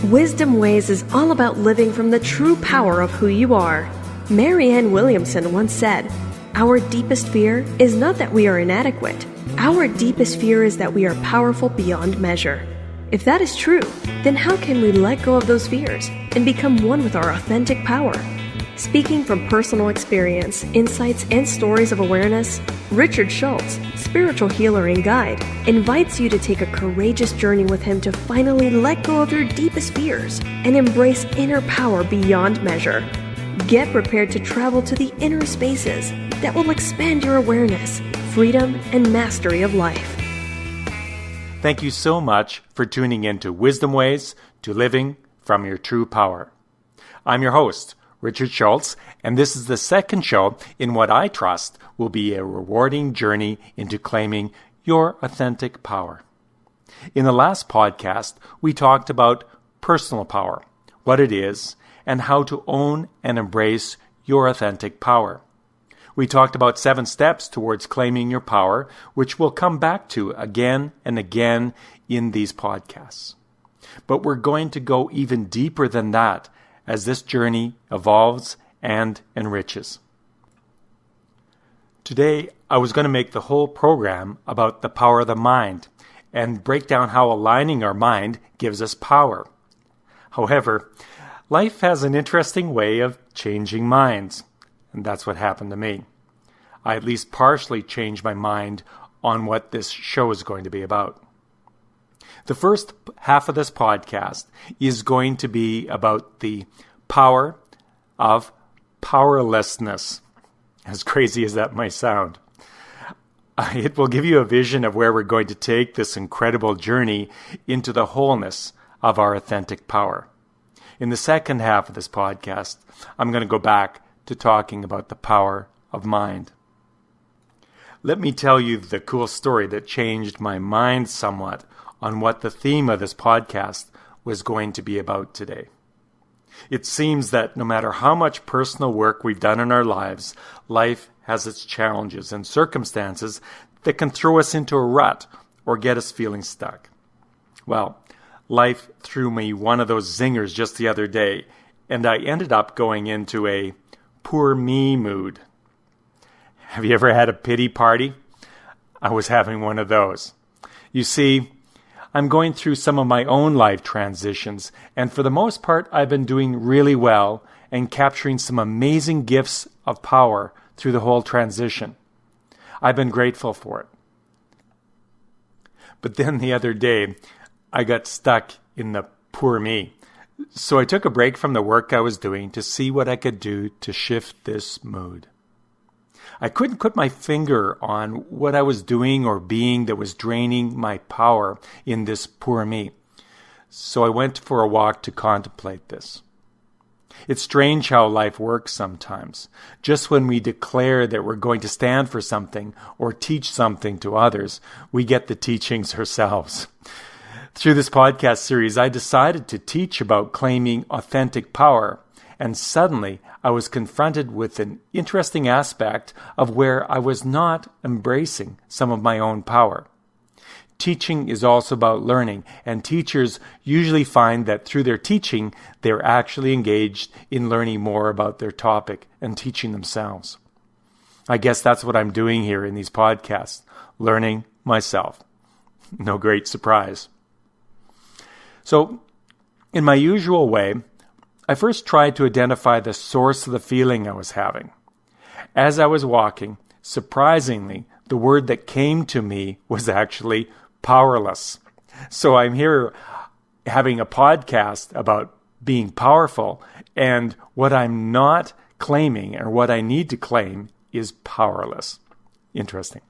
WisdomWays is all about living from the true power of who you are. Marianne Williamson once said, "Our deepest fear is not that we are inadequate. Our deepest fear is that we are powerful beyond measure." If that is true, then how can we let go of those fears and become one with our authentic power? Speaking from personal experience, insights, and stories of awareness, Richard Schultz, spiritual healer and guide, invites you to take a courageous journey with him to finally let go of your deepest fears and embrace inner power beyond measure. Get prepared to travel to the inner spaces that will expand your awareness, freedom, and mastery of life. Thank you so much for tuning in to Wisdom Ways to Living from Your True Power. I'm your host, Richard Schultz, and this is the second show in what I trust will be a rewarding journey into claiming your authentic power. In the last podcast, we talked about personal power, what it is, and how to own and embrace your authentic power. We talked about 7 steps towards claiming your power, which we'll come back to again and again in these podcasts. But we're going to go even deeper than that as this journey evolves and enriches. Today, I was going to make the whole program about the power of the mind and break down how aligning our mind gives us power. However, life has an interesting way of changing minds. And that's what happened to me. I at least partially changed my mind on what this show is going to be about. The first half of this podcast is going to be about the power of powerlessness, as crazy as that might sound. It will give you a vision of where we're going to take this incredible journey into the wholeness of our authentic power. In the second half of this podcast, I'm going to go back to talking about the power of mind. Let me tell you the cool story that changed my mind somewhat on what the theme of this podcast was going to be about today. It seems that no matter how much personal work we've done in our lives, life has its challenges and circumstances that can throw us into a rut or get us feeling stuck. Well, life threw me one of those zingers just the other day, and I ended up going into a poor me mood. Have you ever had a pity party? I was having one of those. You see, I'm going through some of my own life transitions, and for the most part, I've been doing really well and capturing some amazing gifts of power through the whole transition. I've been grateful for it. But then the other day, I got stuck in the poor me. So I took a break from the work I was doing to see what I could do to shift this mood. I couldn't put my finger on what I was doing or being that was draining my power in this poor me. So I went for a walk to contemplate this. It's strange how life works sometimes. Just when we declare that we're going to stand for something or teach something to others, we get the teachings ourselves. Through this podcast series, I decided to teach about claiming authentic power, and suddenly I was confronted with an interesting aspect of where I was not embracing some of my own power. Teaching is also about learning, and teachers usually find that through their teaching, they're actually engaged in learning more about their topic and teaching themselves. I guess that's what I'm doing here in these podcasts, learning myself. No great surprise. So, in my usual way, I first tried to identify the source of the feeling I was having. As I was walking, surprisingly, the word that came to me was actually powerless. So I'm here having a podcast about being powerful, and what I'm not claiming or what I need to claim is powerless. Interesting.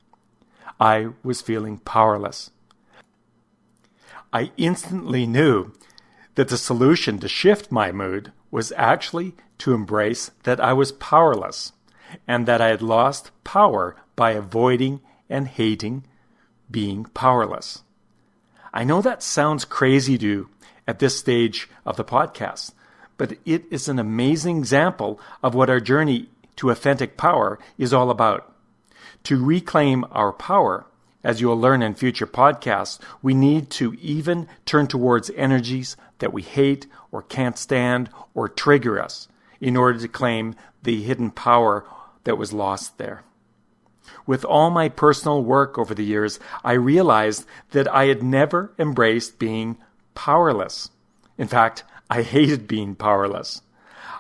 I was feeling powerless. I instantly knew that the solution to shift my mood was actually to embrace that I was powerless and that I had lost power by avoiding and hating being powerless. I know that sounds crazy to you at this stage of the podcast, but it is an amazing example of what our journey to authentic power is all about. To reclaim our power As you will learn in future podcasts, we need to even turn towards energies that we hate or can't stand or trigger us in order to claim the hidden power that was lost there. With all my personal work over the years, I realized that I had never embraced being powerless. In fact, I hated being powerless.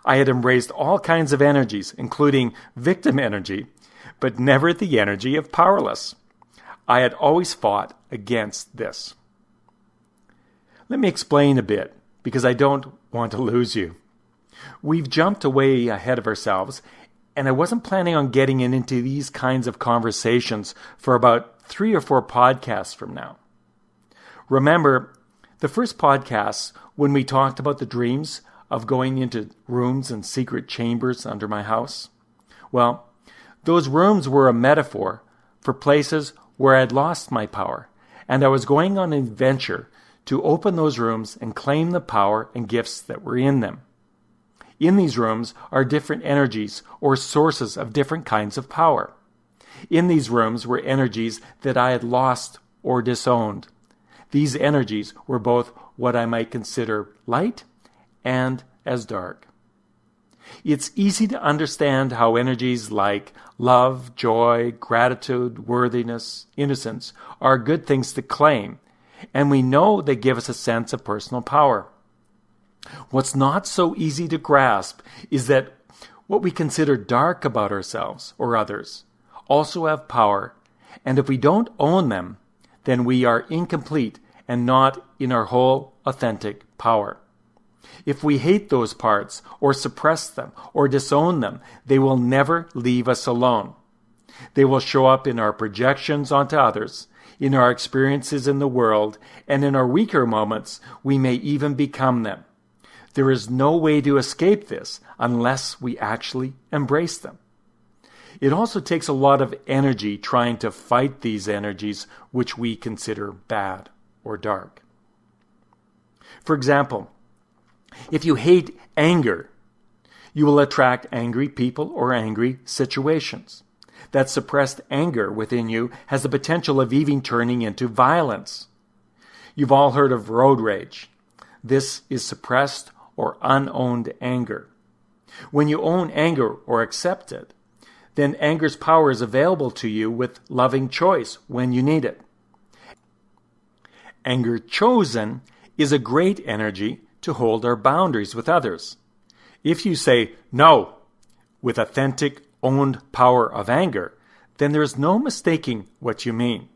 I had embraced all kinds of energies, including victim energy, but never the energy of powerless. I had always fought against this. Let me explain a bit, because I don't want to lose you. We've jumped way ahead of ourselves, and I wasn't planning on getting into these kinds of conversations for about 3 or 4 podcasts from now. Remember, the first podcast, when we talked about the dreams of going into rooms and secret chambers under my house? Well, those rooms were a metaphor for places where I had lost my power, and I was going on an adventure to open those rooms and claim the power and gifts that were in them. In these rooms are different energies or sources of different kinds of power. In these rooms were energies that I had lost or disowned. These energies were both what I might consider light and as dark. It's easy to understand how energies like love, joy, gratitude, worthiness, innocence are good things to claim, and we know they give us a sense of personal power. What's not so easy to grasp is that what we consider dark about ourselves or others also have power, and if we don't own them, then we are incomplete and not in our whole authentic power. If we hate those parts or suppress them or disown them, they will never leave us alone. They will show up in our projections onto others, in our experiences in the world, and in our weaker moments, we may even become them. There is no way to escape this unless we actually embrace them. It also takes a lot of energy trying to fight these energies which we consider bad or dark. For example, if you hate anger, you will attract angry people or angry situations. That suppressed anger within you has the potential of even turning into violence. You've all heard of road rage. This is suppressed or unowned anger. When you own anger or accept it, then anger's power is available to you with loving choice when you need it. Anger chosen is a great energy to hold our boundaries with others. If you say no with authentic, owned power of anger, then there is no mistaking what you mean.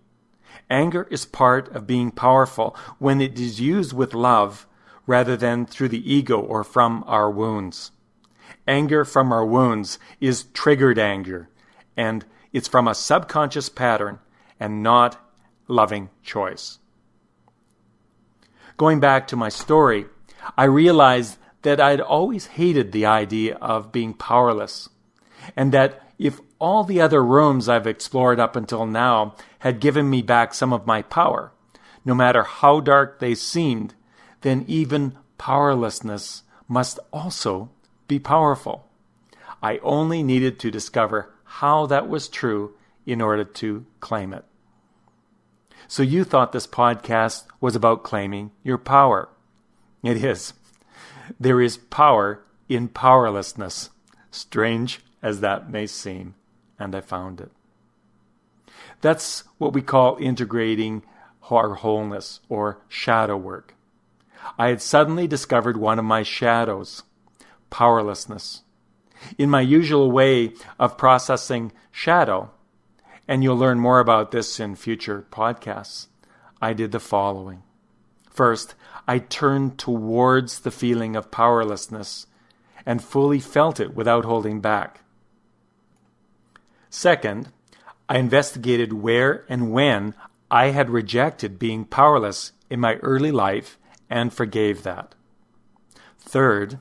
Anger is part of being powerful when it is used with love rather than through the ego or from our wounds. Anger from our wounds is triggered anger, and it's from a subconscious pattern and not loving choice. Going back to my story, I realized that I'd always hated the idea of being powerless, and that if all the other rooms I've explored up until now had given me back some of my power, no matter how dark they seemed, then even powerlessness must also be powerful. I only needed to discover how that was true in order to claim it. So you thought this podcast was about claiming your power. It is. There is power in powerlessness, strange as that may seem, and I found it. That's what we call integrating our wholeness or shadow work. I had suddenly discovered one of my shadows, powerlessness. In my usual way of processing shadow, and you'll learn more about this in future podcasts, I did the following. First, I turned towards the feeling of powerlessness and fully felt it without holding back. Second, I investigated where and when I had rejected being powerless in my early life and forgave that. Third,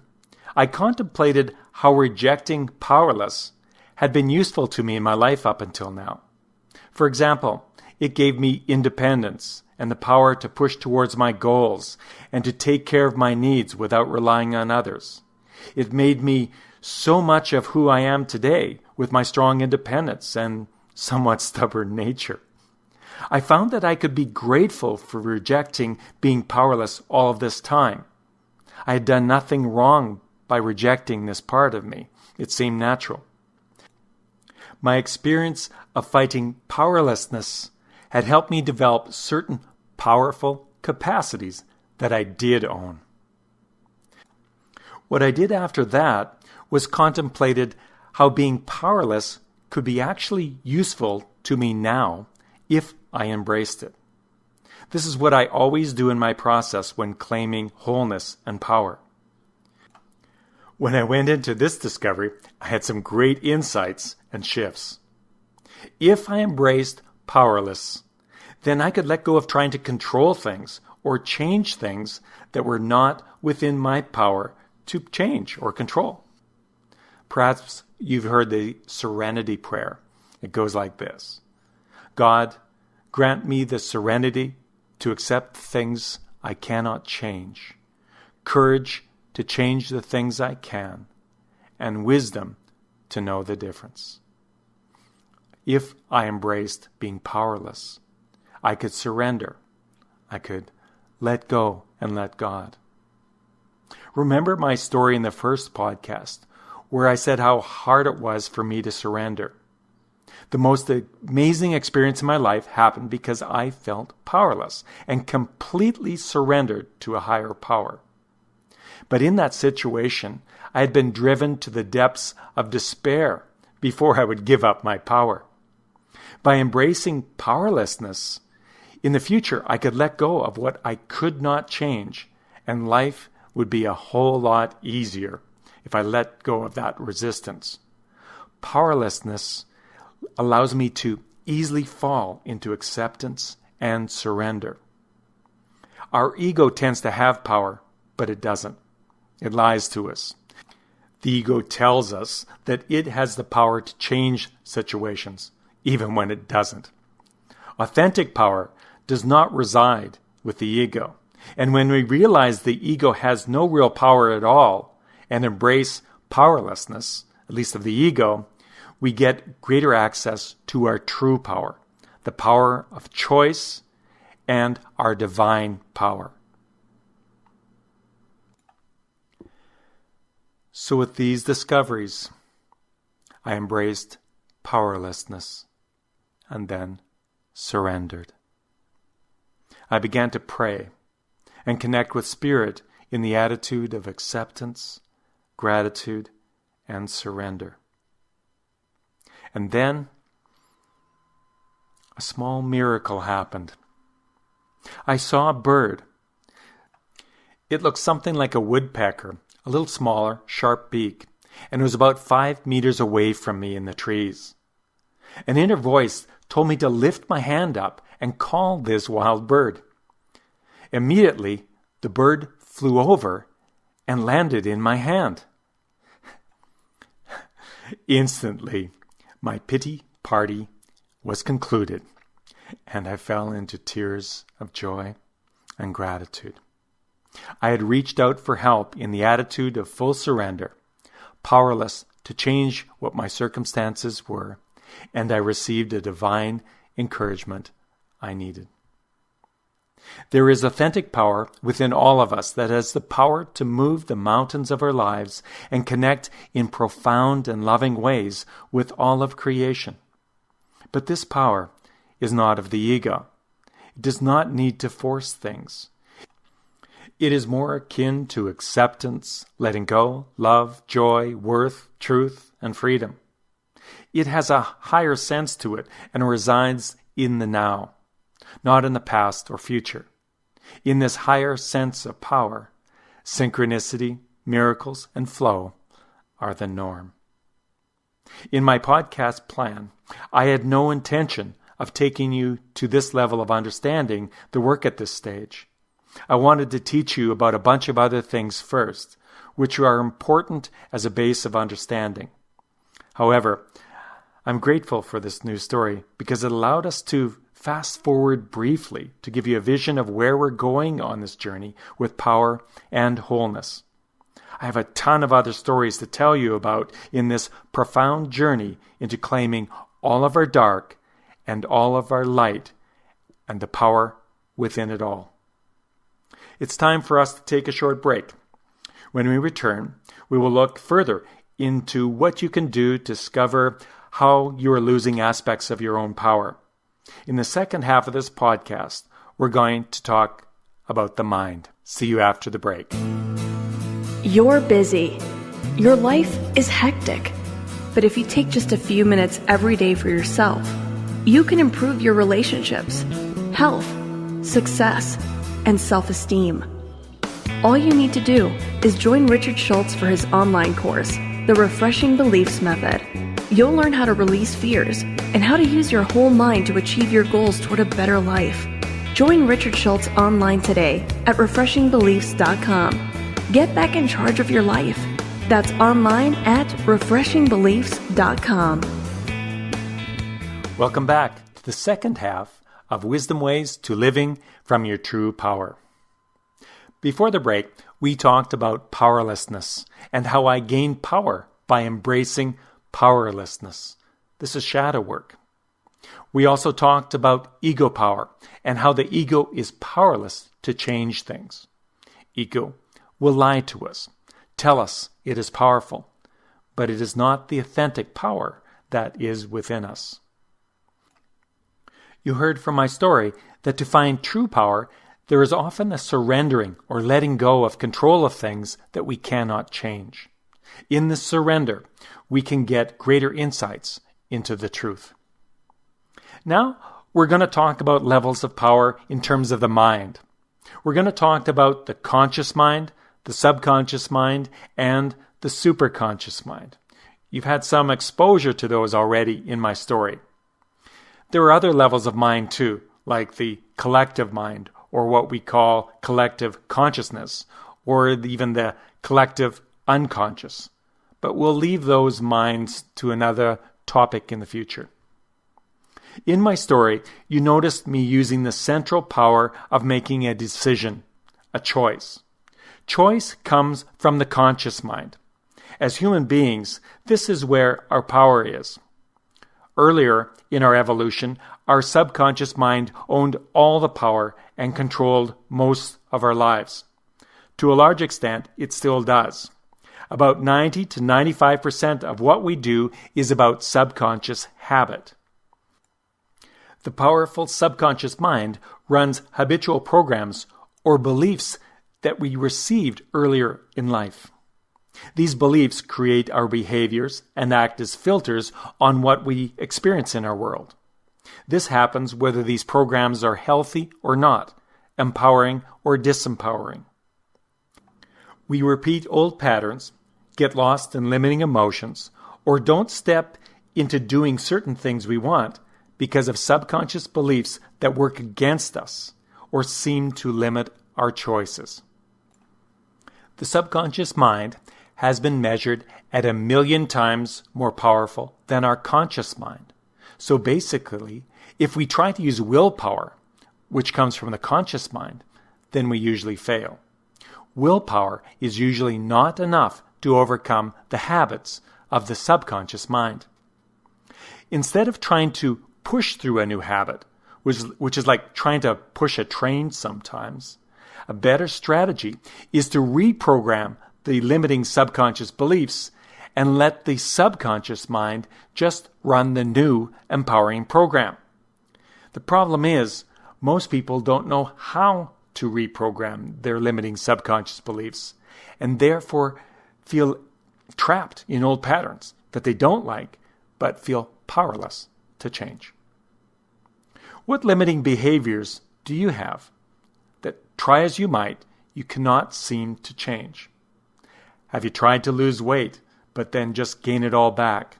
I contemplated how rejecting powerless had been useful to me in my life up until now. For example, it gave me independence and the power to push towards my goals and to take care of my needs without relying on others. It made me so much of who I am today with my strong independence and somewhat stubborn nature. I found that I could be grateful for rejecting being powerless all of this time. I had done nothing wrong by rejecting this part of me. It seemed natural. My experience of fighting powerlessness had helped me develop certain powerful capacities that I did own. What I did after that was contemplated how being powerless could be actually useful to me now if I embraced it. This is what I always do in my process when claiming wholeness and power. When I went into this discovery, I had some great insights and shifts. If I embraced powerless, then I could let go of trying to control things or change things that were not within my power to change or control. Perhaps you've heard the Serenity Prayer. It goes like this: God, grant me the serenity to accept things I cannot change, courage to change the things I can, and wisdom to know the difference. If I embraced being powerless, I could surrender. I could let go and let God. Remember my story in the first podcast, where I said how hard it was for me to surrender. The most amazing experience in my life happened because I felt powerless and completely surrendered to a higher power. But in that situation, I had been driven to the depths of despair before I would give up my power. By embracing powerlessness, in the future I could let go of what I could not change, and life would be a whole lot easier if I let go of that resistance. Powerlessness allows me to easily fall into acceptance and surrender. Our ego tends to have power, but it doesn't. It lies to us. The ego tells us that it has the power to change situations, even when it doesn't. Authentic power does not reside with the ego. And when we realize the ego has no real power at all and embrace powerlessness, at least of the ego, we get greater access to our true power, the power of choice and our divine power. So with these discoveries, I embraced powerlessness and then surrendered. I began to pray and connect with Spirit in the attitude of acceptance, gratitude, and surrender. And then a small miracle happened. I saw a bird. It looked something like a woodpecker, a little smaller, sharp beak, and it was about 5 meters away from me in the trees. An inner voice told me to lift my hand up and call this wild bird. Immediately, the bird flew over and landed in my hand. Instantly, my pity party was concluded, and I fell into tears of joy and gratitude. I had reached out for help in the attitude of full surrender, powerless to change what my circumstances were, and I received a divine encouragement I needed. There is authentic power within all of us that has the power to move the mountains of our lives and connect in profound and loving ways with all of creation. But this power is not of the ego. It does not need to force things. It is more akin to acceptance, letting go, love, joy, worth, truth, and freedom. It has a higher sense to it and resides in the now, not in the past or future. In this higher sense of power, synchronicity, miracles, and flow are the norm. In my podcast plan, I had no intention of taking you to this level of understanding the work at this stage. I wanted to teach you about a bunch of other things first, which are important as a base of understanding. However, I'm grateful for this new story because it allowed us to fast forward briefly to give you a vision of where we're going on this journey with power and wholeness. I have a ton of other stories to tell you about in this profound journey into claiming all of our dark and all of our light and the power within it all. It's time for us to take a short break. When we return, we will look further into what you can do to discover how you are losing aspects of your own power. In the second half of this podcast, we're going to talk about the mind. See you after the break. You're busy. Your life is hectic. But if you take just a few minutes every day for yourself, you can improve your relationships, health, success, and self-esteem. All you need to do is join Richard Schultz for his online course, The Refreshing Beliefs Method. You'll learn how to release fears and how to use your whole mind to achieve your goals toward a better life. Join Richard Schultz online today at refreshingbeliefs.com. Get back in charge of your life. That's online at refreshingbeliefs.com. Welcome back to the second half of Wisdom Ways to Living from Your True Power. Before the break, we talked about powerlessness and how I gained power by embracing powerlessness. This is shadow work. We also talked about ego power and how the ego is powerless to change things. Ego will lie to us, tell us it is powerful, but it is not the authentic power that is within us. You heard from my story that to find true power, there is often a surrendering or letting go of control of things that we cannot change. In this surrender, we can get greater insights into the truth. Now, we're going to talk about levels of power in terms of the mind. We're going to talk about the conscious mind, the subconscious mind, and the superconscious mind. You've had some exposure to those already in my story. There are other levels of mind too, like the collective mind, or what we call collective consciousness, or even the collective unconscious. But we'll leave those minds to another topic in the future. In my story, you noticed me using the central power of making a decision, a choice. Choice comes from the conscious mind. As human beings, this is where our power is. Earlier in our evolution, our subconscious mind owned all the power and controlled most of our lives. To a large extent, it still does. About 90 to 95% of what we do is about subconscious habit. The powerful subconscious mind runs habitual programs or beliefs that we received earlier in life. These beliefs create our behaviors and act as filters on what we experience in our world. This happens whether these programs are healthy or not, empowering or disempowering. We repeat old patterns, get lost in limiting emotions, or don't step into doing certain things we want because of subconscious beliefs that work against us or seem to limit our choices. The subconscious mind has been measured at 1,000,000 times more powerful than our conscious mind. So basically, if we try to use willpower, which comes from the conscious mind, then we usually fail. Willpower is usually not enough to overcome the habits of the subconscious mind. Instead of trying to push through a new habit, which is like trying to push a train sometimes, a better strategy is to reprogram the limiting subconscious beliefs and let the subconscious mind just run the new empowering program. The problem is, most people don't know how to reprogram their limiting subconscious beliefs and therefore feel trapped in old patterns that they don't like but feel powerless to change. What limiting behaviors do you have that, try as you might, you cannot seem to change? Have you tried to lose weight, but then just gain it all back?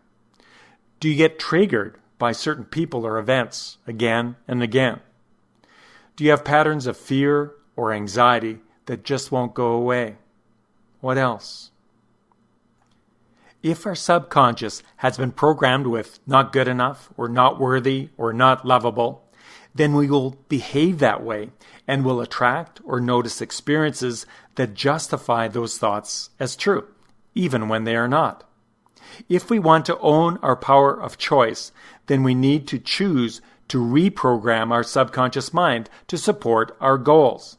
Do you get triggered by certain people or events again and again? Do you have patterns of fear or anxiety that just won't go away? What else? If our subconscious has been programmed with not good enough or not worthy or not lovable, then we will behave that way and will attract or notice experiences that justify those thoughts as true, even when they are not. If we want to own our power of choice, then we need to choose to reprogram our subconscious mind to support our goals.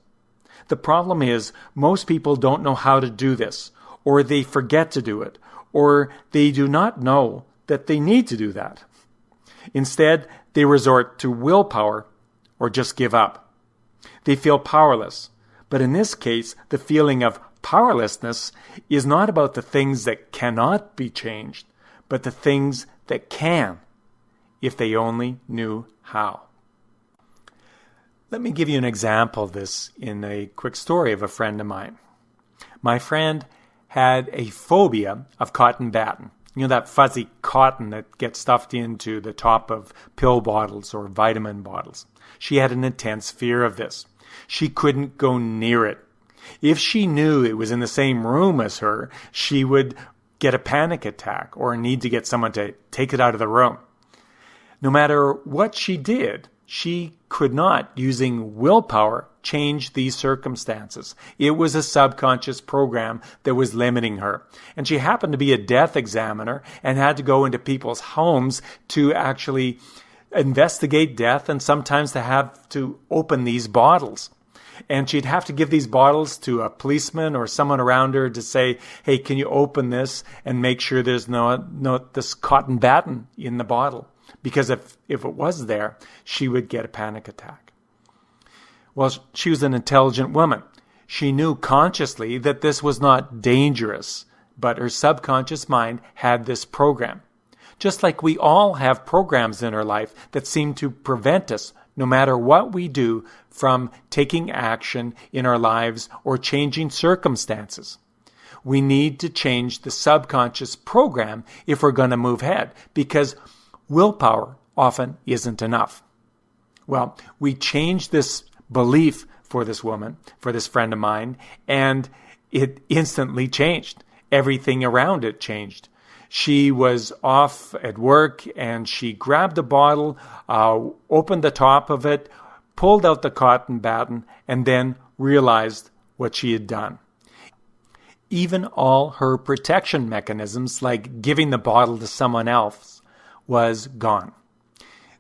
The problem is most people don't know how to do this, or they forget to do it, or they do not know that they need to do that. Instead, they resort to willpower or just give up. They feel powerless. But in this case, the feeling of powerlessness is not about the things that cannot be changed, but the things that can, if they only knew how. Let me give you an example of this in a quick story of a friend of mine. My friend had a phobia of cotton batting. You know, that fuzzy cotton that gets stuffed into the top of pill bottles or vitamin bottles. She had an intense fear of this. She couldn't go near it. If she knew it was in the same room as her, she would get a panic attack or need to get someone to take it out of the room. No matter what she did, she could not, using willpower, change these circumstances. It was a subconscious program that was limiting her. And she happened to be a death examiner and had to go into people's homes to actually investigate death and sometimes to have to open these bottles. And she'd have to give these bottles to a policeman or someone around her to say, hey, can you open this and make sure there's no this cotton batting in the bottle? Because if it was there, she would get a panic attack. Well, she was an intelligent woman. She knew consciously that this was not dangerous, but her subconscious mind had this program. Just like we all have programs in our life that seem to prevent us, no matter what we do, from taking action in our lives or changing circumstances. We need to change the subconscious program if we're going to move ahead, because willpower often isn't enough. Well, we changed this belief for this woman, for this friend of mine, and it instantly changed. Everything around it changed. She was off at work and she grabbed a bottle, opened the top of it, pulled out the cotton batting, and then realized what she had done. Even all her protection mechanisms, like giving the bottle to someone else, was gone.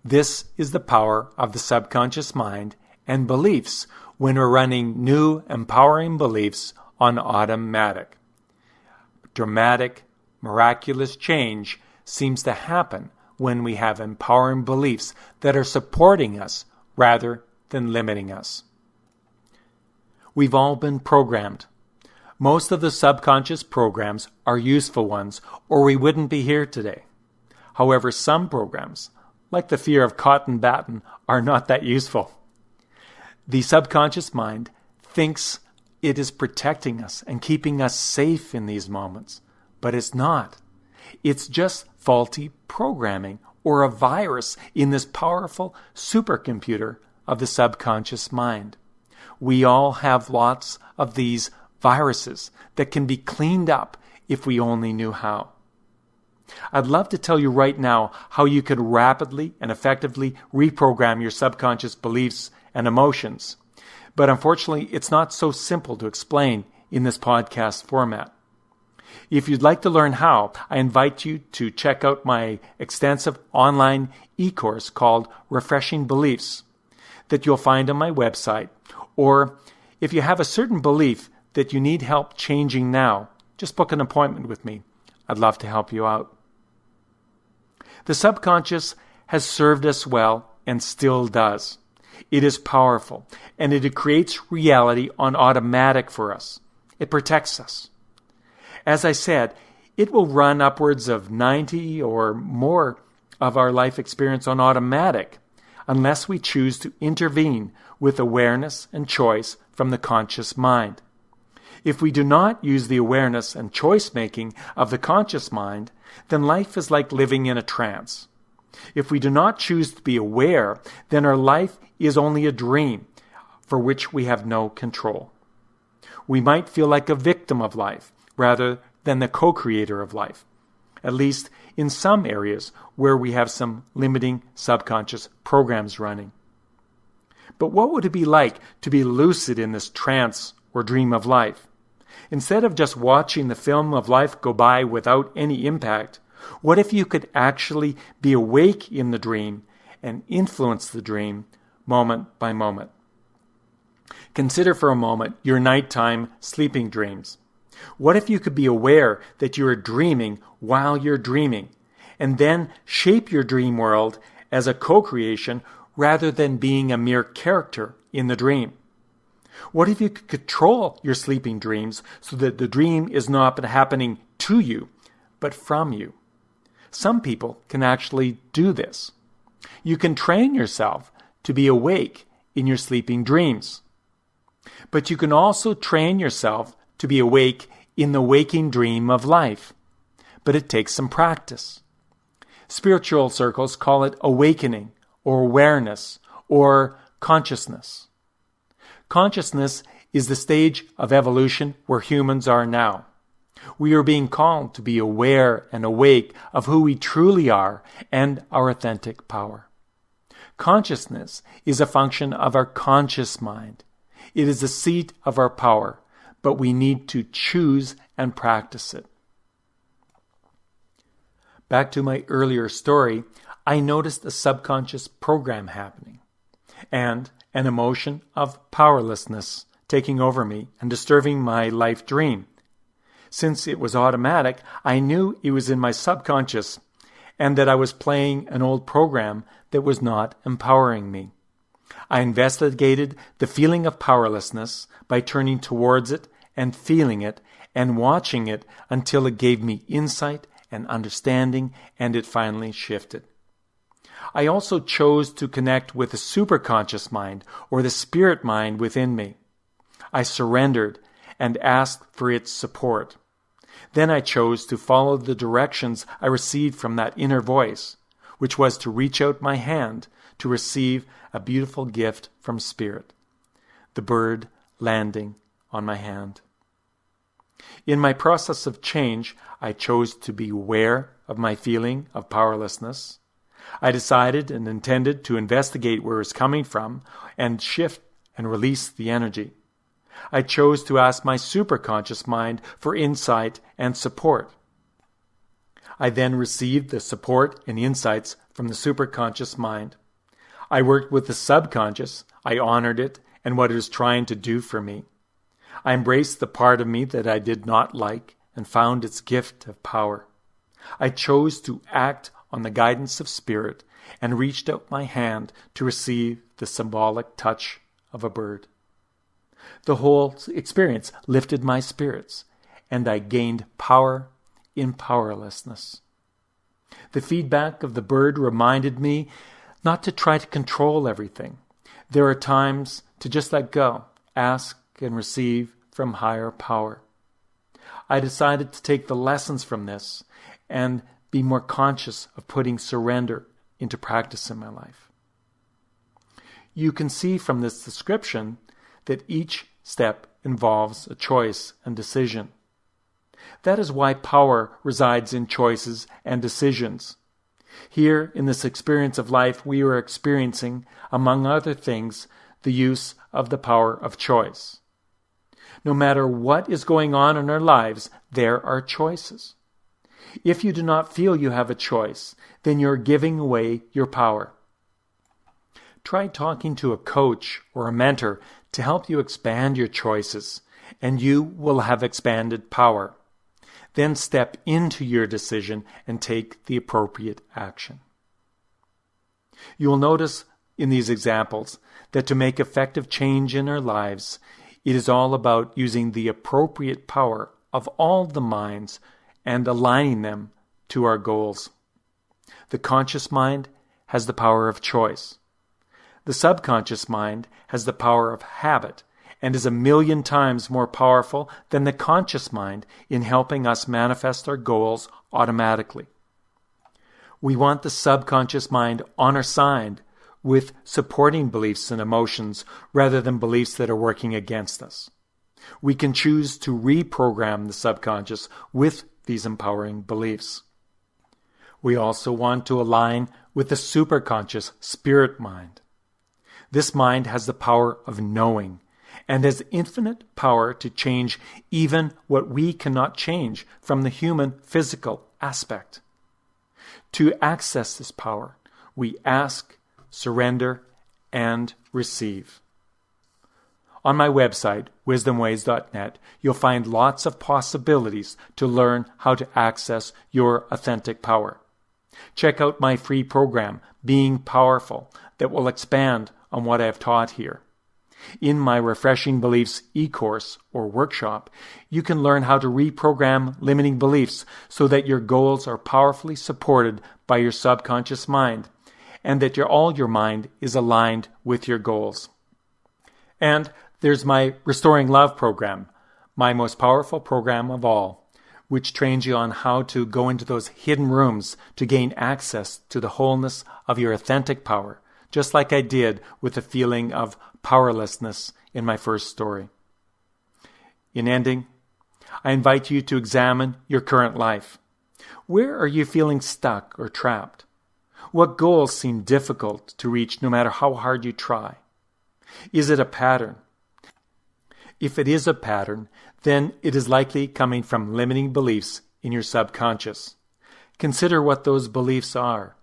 This is the power of the subconscious mind and beliefs when we're running new, empowering beliefs on automatic. Dramatic, miraculous change seems to happen when we have empowering beliefs that are supporting us rather than limiting us. We've all been programmed. Most of the subconscious programs are useful ones, or we wouldn't be here today. However, some programs, like the fear of cotton batting, are not that useful. The subconscious mind thinks it is protecting us and keeping us safe in these moments, but it's not. It's just faulty programming or a virus in this powerful supercomputer of the subconscious mind. We all have lots of these viruses that can be cleaned up if we only knew how. I'd love to tell you right now how you can rapidly and effectively reprogram your subconscious beliefs and emotions. But unfortunately, it's not so simple to explain in this podcast format. If you'd like to learn how, I invite you to check out my extensive online e-course called Refreshing Beliefs that you'll find on my website. Or if you have a certain belief that you need help changing now, just book an appointment with me. I'd love to help you out. The subconscious has served us well and still does. It is powerful, and it creates reality on automatic for us. It protects us. As I said, it will run upwards of 90 or more of our life experience on automatic unless we choose to intervene with awareness and choice from the conscious mind. If we do not use the awareness and choice-making of the conscious mind, then life is like living in a trance. If we do not choose to be aware, then our life is only a dream for which we have no control. We might feel like a victim of life rather than the co-creator of life, at least in some areas where we have some limiting subconscious programs running. But what would it be like to be lucid in this trance or dream of life? Instead of just watching the film of life go by without any impact, what if you could actually be awake in the dream and influence the dream moment by moment. Consider for a moment your nighttime sleeping dreams. What if you could be aware that you are dreaming while you're dreaming, and then shape your dream world as a co-creation rather than being a mere character in the dream? What if you could control your sleeping dreams so that the dream is not happening to you, but from you? Some people can actually do this. You can train yourself to be awake in your sleeping dreams. But you can also train yourself to be awake in the waking dream of life. But it takes some practice. Spiritual circles call it awakening, or awareness, or consciousness. Consciousness is the stage of evolution where humans are now. We are being called to be aware and awake of who we truly are and our authentic power. Consciousness is a function of our conscious mind. It is the seat of our power, but we need to choose and practice it. Back to my earlier story, I noticed a subconscious program happening and an emotion of powerlessness taking over me and disturbing my life dream. Since it was automatic, I knew it was in my subconscious and that I was playing an old program that was not empowering me. I investigated the feeling of powerlessness by turning towards it and feeling it and watching it until it gave me insight and understanding, and it finally shifted. I also chose to connect with the superconscious mind, or the spirit mind within me. I surrendered and asked for its support. Then I chose to follow the directions I received from that inner voice, which was to reach out my hand to receive a beautiful gift from Spirit, the bird landing on my hand. In my process of change, I chose to be aware of my feeling of powerlessness. I decided and intended to investigate where it's coming from and shift and release the energy. I chose to ask my superconscious mind for insight and support. I then received the support and insights from the superconscious mind. I worked with the subconscious. I honored it and what it was trying to do for me. I embraced the part of me that I did not like and found its gift of power. I chose to act on the guidance of Spirit and reached out my hand to receive the symbolic touch of a bird. The whole experience lifted my spirits, and I gained power in powerlessness. The feedback of the bird reminded me not to try to control everything. There are times to just let go, ask and receive from higher power. I decided to take the lessons from this and be more conscious of putting surrender into practice in my life. You can see from this description that each step involves a choice and decision. That is why power resides in choices and decisions. Here, in this experience of life, we are experiencing, among other things, the use of the power of choice. No matter what is going on in our lives, there are choices. If you do not feel you have a choice, then you're giving away your power. Try talking to a coach or a mentor to help you expand your choices, and you will have expanded power. Then step into your decision and take the appropriate action. You will notice in these examples that to make effective change in our lives, it is all about using the appropriate power of all the minds and aligning them to our goals. The conscious mind has the power of choice. The subconscious mind has the power of habit and is 1,000,000 times more powerful than the conscious mind in helping us manifest our goals automatically. We want the subconscious mind on our side with supporting beliefs and emotions rather than beliefs that are working against us. We can choose to reprogram the subconscious with these empowering beliefs. We also want to align with the superconscious spirit mind. This mind has the power of knowing and has infinite power to change even what we cannot change from the human physical aspect. To access this power, we ask, surrender, and receive. On my website, WisdomWays.net, you'll find lots of possibilities to learn how to access your authentic power. Check out my free program, Being Powerful, that will expand on what I've taught here. In my Refreshing Beliefs e-course or workshop, you can learn how to reprogram limiting beliefs so that your goals are powerfully supported by your subconscious mind and that all your mind is aligned with your goals. And there's my Restoring Love program, my most powerful program of all, which trains you on how to go into those hidden rooms to gain access to the wholeness of your authentic power, just like I did with the feeling of powerlessness in my first story. In ending, I invite you to examine your current life. Where are you feeling stuck or trapped? What goals seem difficult to reach no matter how hard you try? Is it a pattern? If it is a pattern, then it is likely coming from limiting beliefs in your subconscious. Consider what those beliefs are,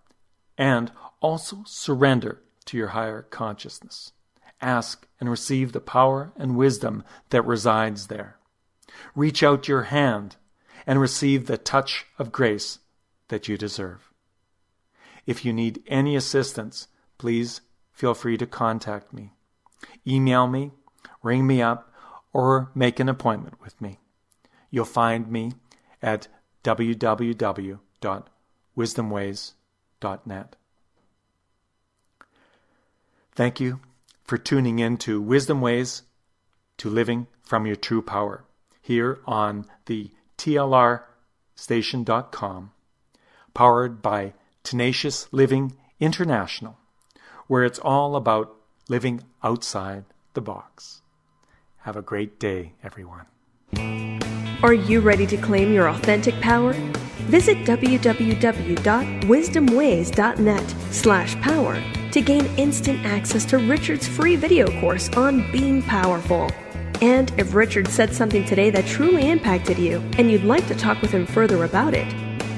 and also surrender to your higher consciousness. Ask and receive the power and wisdom that resides there. Reach out your hand and receive the touch of grace that you deserve. If you need any assistance, please feel free to contact me. Email me, ring me up, or make an appointment with me. You'll find me at www.wisdomways.net. Thank you for tuning in to Wisdom Ways to Living from Your True Power here on the TLRstation.com, powered by Tenacious Living International, where it's all about living outside the box. Have a great day, everyone. Are you ready to claim your authentic power? Visit www.wisdomways.net/power to gain instant access to Richard's free video course on being powerful. And if Richard said something today that truly impacted you and you'd like to talk with him further about it,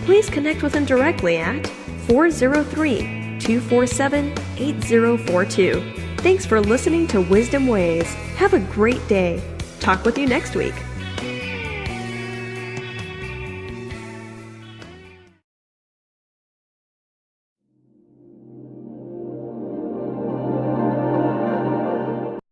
please connect with him directly at 403-247-8042. Thanks for listening to Wisdom Ways. Have a great day. Talk with you next week.